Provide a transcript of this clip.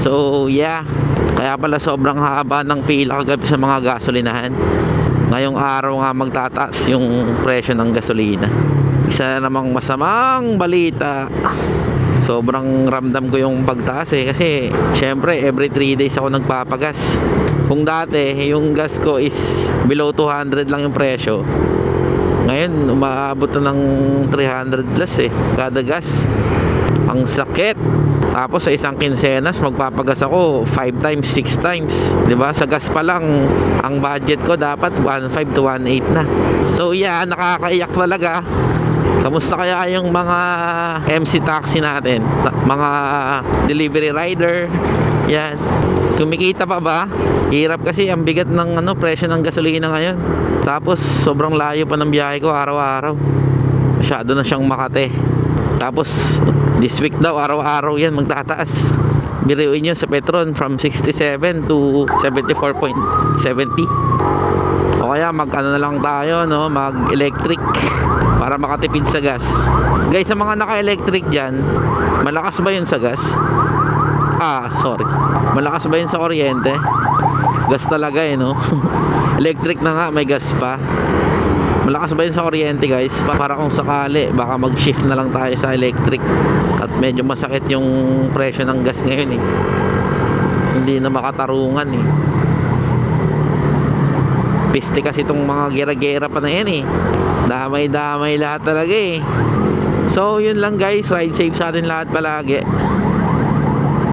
So yeah, kaya pala sobrang haba ng pila kagabi sa mga gasolinahan. Ngayong araw nga magtataas yung presyo ng gasolina. Isa na namang masamang balita. Sobrang ramdam ko yung pagtaas kasi syempre every 3 days ako nagpapagas. Kung dati yung gas ko is below 200 lang yung presyo, ngayon umaabot na ng 300 plus kada gas. Ang sakit. Tapos sa isang kinsenas magpapagas ako 5 times, 6 times, 'di ba? Sa gas pa lang ang budget ko dapat 1.5 to 1.8 na. So yeah, nakakaiyak talaga. Kamusta kaya yung mga MC taxi natin, mga delivery rider? Yan, kumikita pa ba? Hirap kasi, ang bigat ng presyo ng gasolina ngayon. Tapos sobrang layo pa ng biyahe ko araw-araw. Masyado na siyang Makati. Tapos this week daw araw-araw yan magtataas. Biruin nyo sa Petron from 67 to 74.70. O kaya mag-ano na lang tayo, no? Mag-electric para makatipid sa gas. Guys, sa mga naka-electric dyan, malakas ba yun sa gas? Malakas ba yun sa kuryente? Gas talaga no? Electric na nga, may gas pa. Malakas ba yun sa kuryente, guys? Para kung sakali, baka mag-shift na lang tayo sa electric. At medyo masakit yung presyo ng gas ngayon Hindi na makatarungan Piste kasi itong mga gera-gera pa na yan Damay-damay lahat talaga So yun lang guys, ride safe sa atin lahat palagi.